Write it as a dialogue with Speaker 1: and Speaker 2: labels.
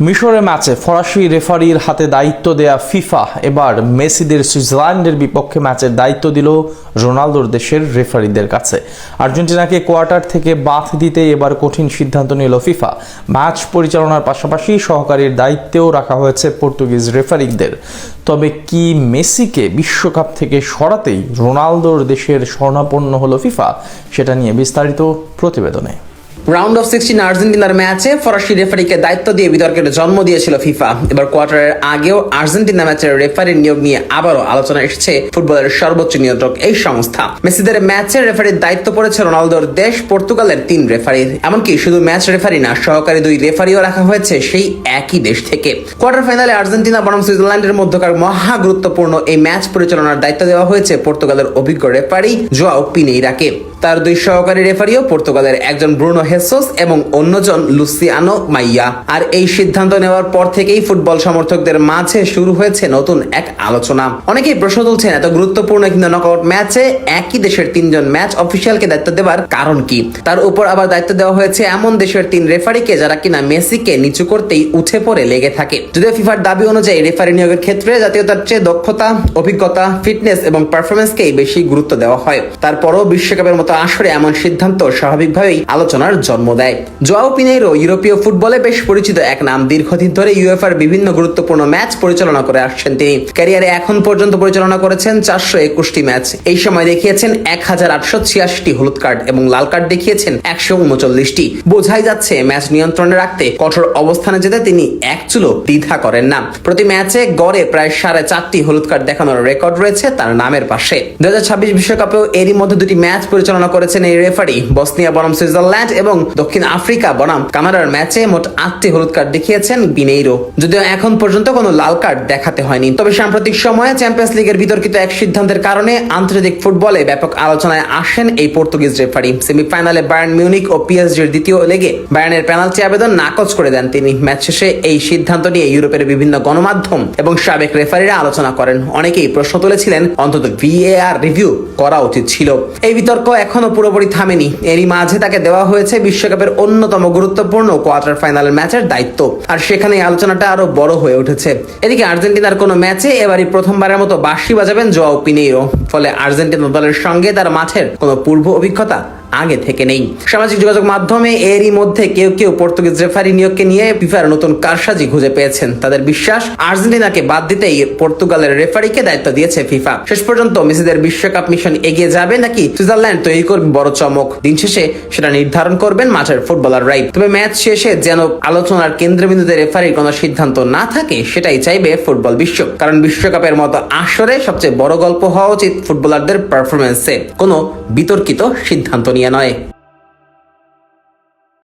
Speaker 1: মিশরের ম্যাচে ফরাসি রেফারির হাতে দায়িত্ব দেয়া ফিফা এবার মেসিদের সুইজারল্যান্ডের বিপক্ষে ম্যাচের দায়িত্ব দিল রোনালদোর দেশের রেফারিদের কাছে। আর্জেন্টিনাকে কোয়ার্টার থেকে বাদ দিতে এবার কঠিন সিদ্ধান্ত নিল ফিফা। ম্যাচ পরিচালনার পাশাপাশি সহকারীর দায়িত্বেও রাখা হয়েছে পর্তুগিজ রেফারিদের। তবে কি মেসিকে বিশ্বকাপ থেকে সরাতেই রোনালদোর দেশের শরণাপন্ন হলো ফিফা? সেটা নিয়ে বিস্তারিত প্রতিবেদনে।
Speaker 2: রাউন্ড অফ 16 আর্জেন্টিনার ম্যাচে ফরাসি রেফারিকে দায়িত্ব দিয়ে বিতর্কের জন্ম দিয়েছিল ফিফা। এবার কোয়ার্টারের আগেও আর্জেন্টিনা ম্যাচের রেফারির নিয়োগ নিয়ে আবারও আলোচনা এসেছে ফুটবলের সর্বোচ্চ নিয়ন্ত্রক এই সংস্থা। মেসিদের ম্যাচের রেফারির দায়িত্ব পড়েছে রোনালদোর দেশ পর্তুগালের 3 রেফারির। এমনকি শুধু ম্যাচ রেফারি না, সহকারী 2 রেফারিও রাখা হয়েছে সেই একই দেশ থেকে। কোয়ার্টার ফাইনালে আর্জেন্টিনা বনাম সুইজারল্যান্ডের মধ্যকার মহা গুরুত্বপূর্ণ এই ম্যাচ পরিচালনার দায়িত্ব দেওয়া হয়েছে পর্তুগালের অভিজ্ঞ রেফারি জোয়াও পিনেইরাকে। তার 2 সহকারী রেফারিও পর্তুগালের, একজন ব্রুনো হেসোস এবং অন্যজন লুসিয়ানো মাইয়া। আর এই সিদ্ধান্ত নেওয়ার পর থেকেই ফুটবল সমর্থকদের মাঝে শুরু হয়েছে নতুন এক আলোচনা। অনেকেই প্রশ্ন তুলছেন, এত গুরুত্বপূর্ণ কিন্তু নকআউট ম্যাচে একই দেশের 3 জন ম্যাচ অফিসিয়ালকে দায়িত্ব দেওয়ার কারণ কি? তার উপর আবার দায়িত্ব দেওয়া হয়েছে এমন দেশের 3 রেফারিকে যারা কিনা মেসিকে নিচু করতেই উঠে পড়ে লেগে থাকে। যদিও ফিফার দাবি অনুযায়ী রেফারি নিয়োগের ক্ষেত্রে জাতীয়তার চেয়ে দক্ষতা, অভিজ্ঞতা, ফিটনেস এবং পারফরমেন্সকেই বেশি গুরুত্ব দেওয়া হয়। তারপরও বিশ্বকাপের মতো আসরে এমন সিদ্ধান্ত স্বাভাবিকভাবেই আলোচনার জন্ম দেয়। জোয়াও পিনেইরো ইউরোপীয় ফুটবলে বেশ পরিচিত এক নাম। দীর্ঘদিন ধরে ইউএফার বিভিন্ন গুরুত্বপূর্ণ ম্যাচ পরিচালনা করে আসছেন তিনি। ক্যারিয়ারে এখন পর্যন্ত পরিচালনা করেছেন 421টি ম্যাচ। এই সময় দেখিয়েছেন 1886টি হলুদ কার্ড এবং লাল কার্ড দেখিয়েছেন 139টি। বোঝাই যাচ্ছে ম্যাচ নিয়ন্ত্রণে রাখতে কঠোর অবস্থানে যেতে তিনি এক চুলো দ্বিধা করেন না। প্রতি ম্যাচে গড়ে প্রায় 4.5টি হলুদ কার্ড দেখানোর রেকর্ড রয়েছে তার নামের পাশে। 2026 বিশ্বকাপেও এরই মধ্যে 2টি ম্যাচ পরিচালনা করেছেন এই রেফারি। বসনিয়া বনাম সুইজারল্যান্ড এবং দক্ষিণ আফ্রিকা বনাম কানাডার ম্যাচে মোট 8টি হলুদ কার্ড দেখিয়েছেন পিনেইরো। যদিও এখন পর্যন্ত কোনো লাল কার্ড দেখাতে হয়নি। তবে সাম্প্রতিক সময়ে চ্যাম্পিয়ন্স লিগের বিতর্কিত এক সিদ্ধান্তের কারণে আন্তর্জাতিক ফুটবলে ব্যাপক আলোচনায় আসেন এই পর্তুগিজ রেফারি। সেমিফাইনালে বায়ার্ন মিউনিক ও পিএসজির দ্বিতীয় লেগে বায়ার্নের পেনাল্টি আবেদন নাকচ করে দেন তিনি। ম্যাচ শেষে এই সিদ্ধান্ত নিয়ে ইউরোপের বিভিন্ন গণমাধ্যম এবং সাবেক রেফারিরা আলোচনা করেন। অনেকেই প্রশ্ন তুলেছিলেন অন্তত ভিএআর রিভিউ করা উচিত ছিল। এই বিতর্ক এখনো পুরোপুরি থামেনি। এরই মাঝে তাকে দেওয়া হয়েছে বিশ্বকাপের অন্যতম গুরুত্বপূর্ণ কোয়ার্টার ফাইনাল ম্যাচের দায়িত্ব। আর সেখানে আলোচনাটা আরো বড় হয়ে উঠেছে। এদিকে আর্জেন্টিনার কোনো ম্যাচে এবারই প্রথমবারের মতো বাঁশি বাজাবেন জোয়াও পিনেইরো। ফলে আর্জেন্টিনা দলের সঙ্গে তার মাঠের কোনো পূর্ব অভিজ্ঞতা আগে থেকে নেই। সামাজিক যোগাযোগ মাধ্যমে এরই মধ্যে কেউ কেউ পর্তুগিজ রেফারি নিয়োগকে নিয়ে ফিফার নতুন কারসাজি খুঁজে পেয়েছেন। তাদের বিশ্বাস, আর্জেন্টিনাকে বাদ দিতেই পর্তুগালের রেফারিকে দায়িত্ব দিয়েছে ফিফা। শেষ পর্যন্ত মেসিদের বিশ্বকাপ মিশন এগিয়ে যাবে নাকি সুইজারল্যান্ড তৈরি করবে বড় চমক? দিন শেষে সেটা নির্ধারণ করবেন মাঠের ফুটবলাররাই। তবে ম্যাচ শেষে যেন আলোচনার কেন্দ্রবিন্দুতে রেফারির কোনো সিদ্ধান্ত না থাকে, সেটাই চাইবে ফুটবল বিশ্ব। কারণ বিশ্বকাপের মতো আসরে সবচেয়ে বড় গল্প হওয়া উচিত ফুটবলারদের পারফরমেন্সে, কোনো বিতর্কিত সিদ্ধান্ত নিয়ে নয়।